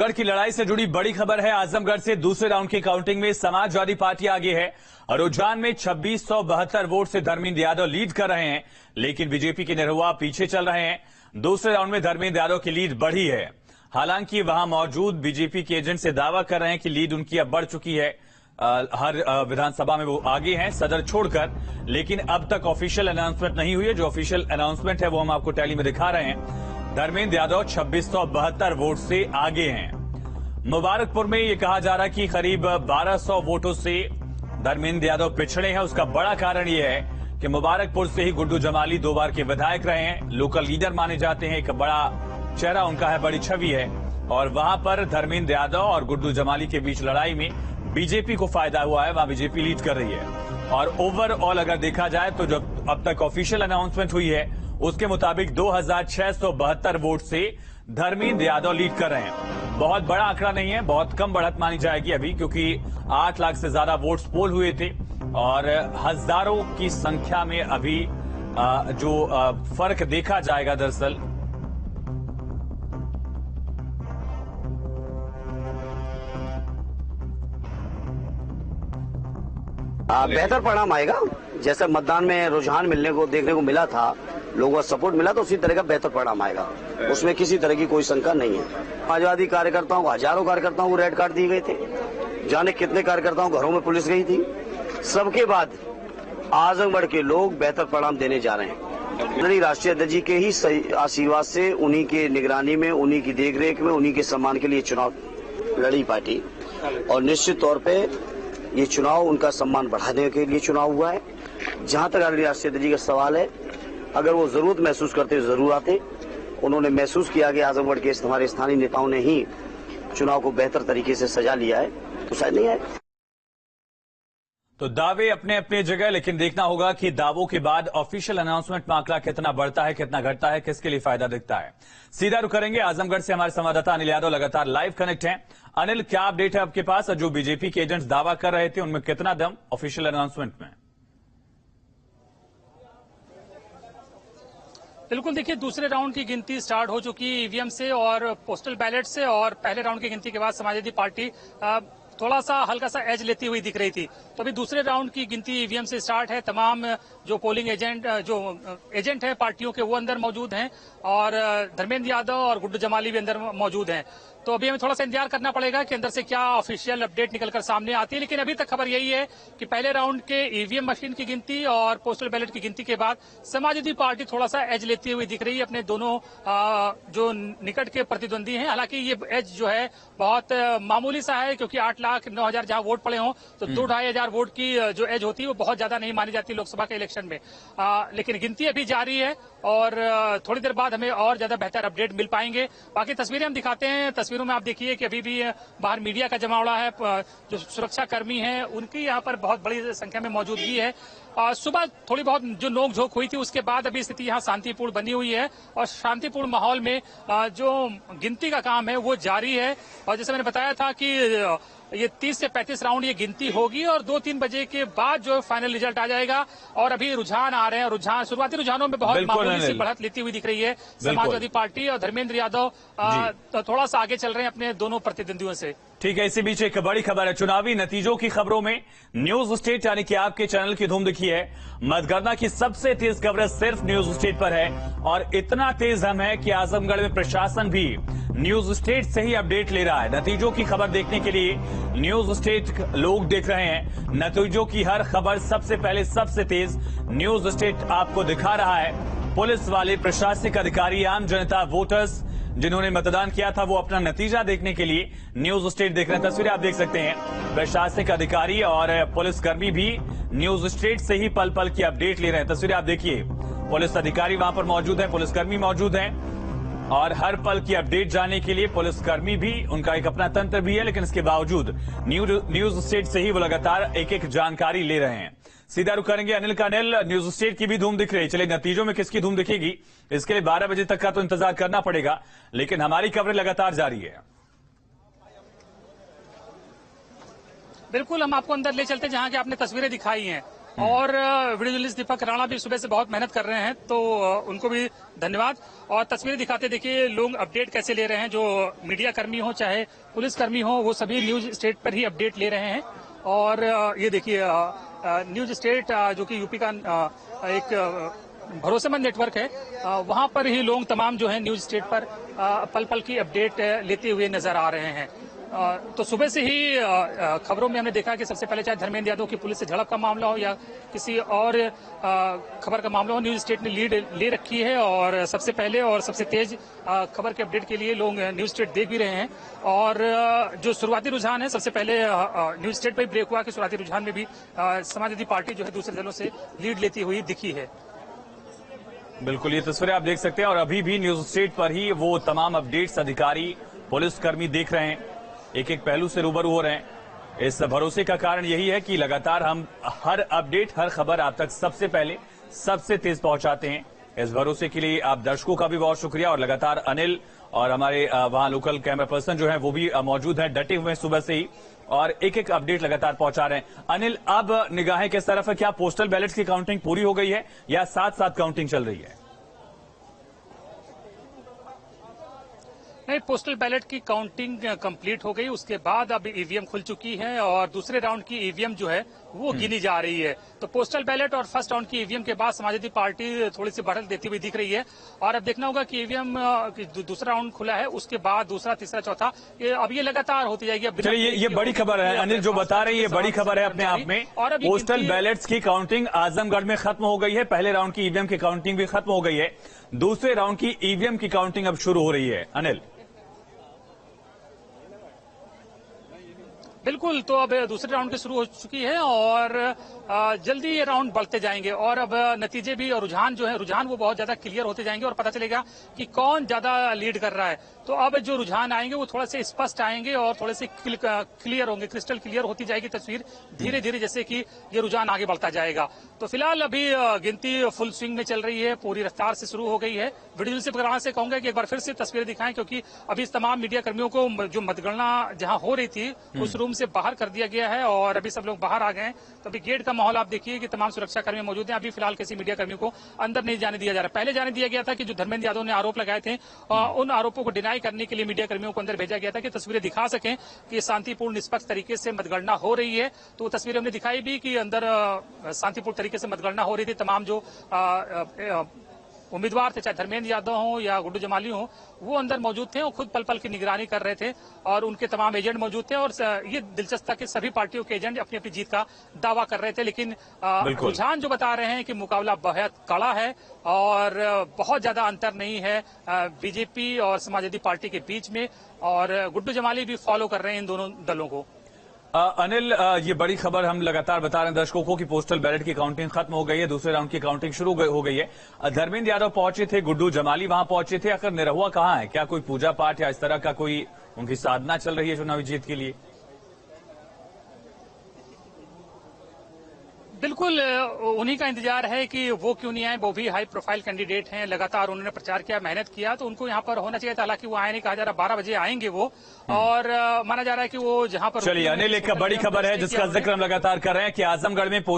आजमगढ़ की लड़ाई से जुड़ी बड़ी खबर है। आजमगढ़ से दूसरे राउंड की काउंटिंग में समाजवादी पार्टी आगे है। रुझान में 2672 वोट से धर्मेंद्र यादव लीड कर रहे हैं, लेकिन बीजेपी के निरहुआ पीछे चल रहे हैं। दूसरे राउंड में धर्मेंद्र यादव की लीड बढ़ी है। हालांकि वहां मौजूद बीजेपी के एजेंट से दावा कर रहे हैं कि लीड उनकी अब बढ़ चुकी है। हर विधानसभा में वो आगे हैं सदर छोड़कर, लेकिन अब तक ऑफिशियल अनाउंसमेंट नहीं हुई है। जो ऑफिशियल अनाउंसमेंट है वो हम आपको टैली में दिखा रहे हैं। धर्मेंद्र यादव 2672 वोट से आगे हैं। मुबारकपुर में यह कहा जा रहा है कि करीब 1200 वोटों से धर्मेंद्र यादव पिछड़े हैं। उसका बड़ा कारण यह है कि मुबारकपुर से ही गुड्डू जमाली 2 बार के विधायक रहे हैं, लोकल लीडर माने जाते हैं, एक बड़ा चेहरा उनका है, बड़ी छवि है। और वहां पर धर्मेंद्र यादव और गुड्डू जमाली के बीच लड़ाई में बीजेपी को फायदा हुआ है, वहां बीजेपी लीड कर रही है। और ओवरऑल अगर देखा जाए तो जो अब तक ऑफिशियल अनाउंसमेंट हुई है उसके मुताबिक 2672 वोट से धर्मेंद्र यादव लीड कर रहे हैं। बहुत बड़ा आंकड़ा नहीं है, बहुत कम बढ़त मानी जाएगी अभी, क्योंकि 8 लाख से ज्यादा वोट्स पोल हुए थे और हजारों की संख्या में अभी जो फर्क देखा जाएगा दरअसल बेहतर परिणाम आएगा। जैसे मतदान में रुझान मिलने को देखने को मिला था, लोगों का सपोर्ट मिला, तो उसी तरह का बेहतर परिणाम आएगा। उसमें किसी तरह की कोई शंका नहीं है। समाजवादी कार्यकर्ताओं को, हजारों कार्यकर्ताओं को रेड कार्ड दिए गए थे, जाने कितने कार्यकर्ताओं घरों में पुलिस गई थी। सबके बाद आजमगढ़ के लोग बेहतर परिणाम देने जा रहे हैं। राष्ट्रीय अध्यक्ष जी के ही आशीर्वाद से, उन्हीं के निगरानी में, उन्हीं की देखरेख में, उन्हीं के सम्मान के लिए चुनाव लड़ी पार्टी, और निश्चित तौर पर ये चुनाव उनका सम्मान बढ़ाने के लिए चुनाव हुआ है। जहां तक राष्ट्रीय अध्यक्ष जी का सवाल है, अगर वो जरूरत महसूस करते जरूर आते। उन्होंने महसूस किया कि आजमगढ़ के हमारे स्थानीय नेताओं ने ही चुनाव को बेहतर तरीके से सजा लिया है, तो शायद नहीं आए। तो दावे अपने अपने जगह, लेकिन देखना होगा कि दावों के बाद ऑफिशियल अनाउंसमेंट में आंकड़ा कितना बढ़ता है, कितना घटता है, किसके लिए फायदा दिखता है। सीधा रुख करेंगे आजमगढ़ से। हमारे संवाददाता अनिल यादव लगातार लाइव कनेक्ट हैं। अनिल, क्या अपडेट है आपके पास? जो बीजेपी के एजेंट्स दावा कर रहे थे उनमें कितना दम ऑफिशियल अनाउंसमेंट में? बिल्कुल, देखिए दूसरे राउंड की गिनती स्टार्ट हो चुकी है ईवीएम से और पोस्टल बैलेट से, और पहले राउंड की गिनती के बाद समाजवादी पार्टी थोड़ा सा हल्का सा एज लेती हुई दिख रही थी। तो अभी दूसरे राउंड की गिनती ईवीएम से स्टार्ट है। तमाम जो पोलिंग एजेंट है पार्टियों के, वो अंदर मौजूद हैं, और धर्मेंद्र यादव और गुड्डू जमाली भी अंदर मौजूद हैं। तो अभी हमें थोड़ा सा इंतजार करना पड़ेगा कि अंदर से क्या ऑफिशियल अपडेट निकलकर सामने आती है। लेकिन अभी तक खबर यही है कि पहले राउंड के ईवीएम मशीन की गिनती और पोस्टल बैलेट की गिनती के बाद समाजवादी पार्टी थोड़ा सा एज लेती हुई दिख रही है अपने दोनों जो निकट के प्रतिद्वंदी हैं। हालांकि ये एज जो है बहुत मामूली सा है, क्योंकि 8,09,000 जहां वोट पड़े हों तो 2-2,500 वोट की जो एज होती है वो बहुत ज्यादा नहीं मानी जाती लोकसभा के इलेक्शन में। लेकिन गिनती अभी जारी है और थोड़ी देर बाद हमें और ज्यादा बेहतर अपडेट मिल पाएंगे। बाकी तस्वीरें हम दिखाते हैं। तस्वीरों में आप देखिए कि अभी भी बाहर मीडिया का जमावड़ा है, जो सुरक्षा कर्मी हैं उनकी यहाँ पर बहुत बड़ी संख्या में मौजूदगी है। सुबह थोड़ी बहुत जो नोकझोंक हुई थी, उसके बाद अभी स्थिति यहाँ शांतिपूर्ण बनी हुई है, और शांतिपूर्ण माहौल में जो गिनती का काम है वो जारी है। और जैसे मैंने बताया था कि ये 30 से 35 राउंड ये गिनती होगी और 2-3 बजे के बाद जो फाइनल रिजल्ट आ जाएगा। और अभी रुझान आ रहे हैं, शुरुआती रुझानों में बहुत मामूली सी बढ़त लेती हुई दिख रही है समाजवादी पार्टी, और धर्मेंद्र यादव तो थोड़ा सा आगे चल रहे हैं अपने दोनों प्रतिद्वंदियों से। ठीक है, इसी बीच एक बड़ी खबर है। चुनावी नतीजों की खबरों में न्यूज स्टेट यानी कि आपके चैनल की धूम दिखी है। मतगणना की सबसे तेज कवरेज सिर्फ न्यूज स्टेट पर है, और इतना तेज हम है कि आजमगढ़ में प्रशासन भी न्यूज स्टेट से ही अपडेट ले रहा है। नतीजों की खबर देखने के लिए न्यूज स्टेट लोग देख रहे हैं। नतीजों की हर खबर सबसे पहले, सबसे तेज न्यूज स्टेट आपको दिखा रहा है। पुलिस वाले, प्रशासनिक अधिकारी, आम जनता, वोटर्स जिन्होंने मतदान किया था, वो अपना नतीजा देखने के लिए न्यूज स्टेट देख रहे हैं। तस्वीरें आप देख सकते हैं। प्रशासनिक अधिकारी और पुलिसकर्मी भी न्यूज स्टेट से ही पल पल की अपडेट ले रहे हैं। तस्वीरें आप देखिए, पुलिस अधिकारी वहां पर मौजूद हैं, पुलिसकर्मी मौजूद हैं, और हर पल की अपडेट जानने के लिए पुलिसकर्मी भी, उनका एक अपना तंत्र भी है, लेकिन इसके बावजूद न्यूज स्टेट से ही वो लगातार एक एक जानकारी ले रहे हैं। सीधा रुख करेंगे अनिल का। अनिल, न्यूज स्टेट की भी धूम दिख रही है। चलिए, नतीजों में किसकी धूम दिखेगी इसके लिए 12 बजे तक का तो इंतजार करना पड़ेगा, लेकिन हमारी कवरेज लगातार जारी है। बिल्कुल, हम आपको अंदर ले चलते जहां की आपने तस्वीरें दिखाई हैं। और वीडियो जर्नलिस्ट दीपक राणा भी सुबह से बहुत मेहनत कर रहे हैं, तो उनको भी धन्यवाद। और तस्वीरें दिखाते देखिए लोग अपडेट कैसे ले रहे हैं, जो मीडिया कर्मी हो चाहे पुलिस कर्मी हो, वो सभी न्यूज स्टेट पर ही अपडेट ले रहे हैं। और ये देखिए न्यूज स्टेट जो कि यूपी का एक भरोसेमंद नेटवर्क है, वहां पर ही लोग तमाम जो है न्यूज स्टेट पर पल पल की अपडेट लेते हुए नजर आ रहे हैं। तो सुबह से ही खबरों में हमने देखा कि सबसे पहले चाहे धर्मेंद्र यादव की पुलिस से झड़प का मामला हो या किसी और खबर का मामला हो, न्यूज स्टेट ने लीड ले रखी है और सबसे पहले और सबसे तेज खबर के अपडेट के लिए लोग न्यूज स्टेट देख भी रहे हैं। और जो शुरुआती रुझान है, सबसे पहले न्यूज स्टेट पर ब्रेक हुआ कि शुरुआती रुझान में भी समाजवादी पार्टी जो है दूसरे दलों से लीड लेती हुई दिखी है। बिल्कुल, ये तस्वीरें आप देख सकते हैं और अभी भी न्यूज स्टेट पर ही वो तमाम अपडेट्स अधिकारी पुलिसकर्मी देख रहे हैं, एक एक पहलू से रूबरू हो रहे हैं। इस भरोसे का कारण यही है कि लगातार हम हर अपडेट, हर खबर आप तक सबसे पहले, सबसे तेज पहुंचाते हैं। इस भरोसे के लिए आप दर्शकों का भी बहुत शुक्रिया। और लगातार अनिल और हमारे वहां लोकल कैमरा पर्सन जो है वो भी मौजूद हैं, डटे हुए हैं सुबह से ही और एक एक अपडेट लगातार पहुंचा रहे हैं। अनिल, अब निगाहें किस तरफ है? क्या पोस्टल बैलेट्स की काउंटिंग पूरी हो गई है या साथ साथ काउंटिंग चल रही है? नहीं, पोस्टल बैलेट की काउंटिंग कंप्लीट हो गई, उसके बाद अब ईवीएम खुल चुकी है और दूसरे राउंड की ईवीएम जो है वो गिनी जा रही है। तो पोस्टल बैलेट और फर्स्ट राउंड की ईवीएम के बाद समाजवादी पार्टी थोड़ी सी बढ़त देती हुई दिख रही है। और अब देखना होगा कि ईवीएम दूसरा राउंड खुला है, उसके बाद दूसरा, तीसरा, चौथा, अब ये लगातार होती जाएगी। अब चलिए, ये बड़ी खबर है अनिल जो बता रहे हैं, ये बड़ी खबर है अपने आप में। और पोस्टल बैलेट्स की काउंटिंग आजमगढ़ में खत्म हो गई है, पहले राउंड की ईवीएम की काउंटिंग भी खत्म हो गई है, दूसरे राउंड की ईवीएम की काउंटिंग अब शुरू हो रही है। अनिल, बिल्कुल, तो अब दूसरे राउंड की शुरू हो चुकी है और जल्दी ये राउंड बढ़ते जाएंगे और अब नतीजे भी और रुझान जो है, रुझान वो बहुत ज्यादा क्लियर होते जाएंगे और पता चलेगा कि कौन ज्यादा लीड कर रहा है। तो अब जो रुझान आएंगे वो थोड़े से स्पष्ट आएंगे और थोड़े से क्लियर होंगे, क्रिस्टल क्लियर होती जाएगी तस्वीर धीरे धीरे, जैसे कि ये रुझान आगे बढ़ता जाएगा। तो फिलहाल अभी गिनती फुल स्विंग में चल रही है, पूरी रफ्तार से शुरू हो गई है। वीडियो से कहूंगा कि एक बार फिर से तस्वीरें दिखाएं, क्योंकि अभी इस तमाम मीडिया कर्मियों को जो मतगणना जहां हो रही थी उस रूम से बाहर कर दिया गया है और अभी सब लोग बाहर आ गए हैं। तो अभी गेट का माहौल आप देखिए कि तमाम सुरक्षा कर्मी मौजूद हैं। अभी फिलहाल किसी मीडिया कर्मी को अंदर नहीं जाने दिया जा रहा। पहले जाने दिया गया था कि जो धर्मेंद्र यादव ने आरोप लगाए थे उन आरोपों को डिनाई करने के लिए मीडिया कर्मियों को अंदर भेजा गया था कि तस्वीरें दिखा सकें कि शांतिपूर्ण निष्पक्ष तरीके से मतगणना हो रही है। तो तस्वीरें हमने दिखाई भी कि अंदर शांतिपूर्ण तरीके से मतगणना हो रही थी। तमाम जो उम्मीदवार थे, चाहे धर्मेंद्र यादव हो या गुड्डू जमाली हो, वो अंदर मौजूद थे और खुद पल पल की निगरानी कर रहे थे और उनके तमाम एजेंट मौजूद थे। और ये दिलचस्प था कि सभी पार्टियों के एजेंट अपनी अपनी जीत का दावा कर रहे थे, लेकिन रुझान जो बता रहे हैं कि मुकाबला बहुत कड़ा है और बहुत ज्यादा अंतर नहीं है बीजेपी और समाजवादी पार्टी के बीच में। और गुड्डू जमाली भी फॉलो कर रहे हैं इन दोनों दलों को। अनिल, ये बड़ी खबर हम लगातार बता रहे हैं दर्शकों को कि पोस्टल बैलेट की काउंटिंग खत्म हो गई है, दूसरे राउंड की काउंटिंग शुरू हो गई है। धर्मेंद्र यादव पहुंचे थे, गुड्डू जमाली वहां पहुंचे थे, आखिर निरहुआ कहां है? क्या कोई पूजा पाठ या इस तरह का कोई उनकी साधना चल रही है चुनावी जीत के लिए? बिल्कुल, उन्हीं का इंतजार है कि वो क्यों नहीं आए। वो भी हाई प्रोफाइल कैंडिडेट हैं, लगातार उन्होंने प्रचार किया, मेहनत किया, तो उनको यहाँ पर होना चाहिए था। हालांकि वो आए नहीं, कहा जा रहा 12 बजे आएंगे वो, और माना जा रहा है कि वो जहां पर। चलिए अनिल, एक बड़ी खबर है जिसका जिक्र हम लगातार कर रहे हैं कि आजमगढ़ में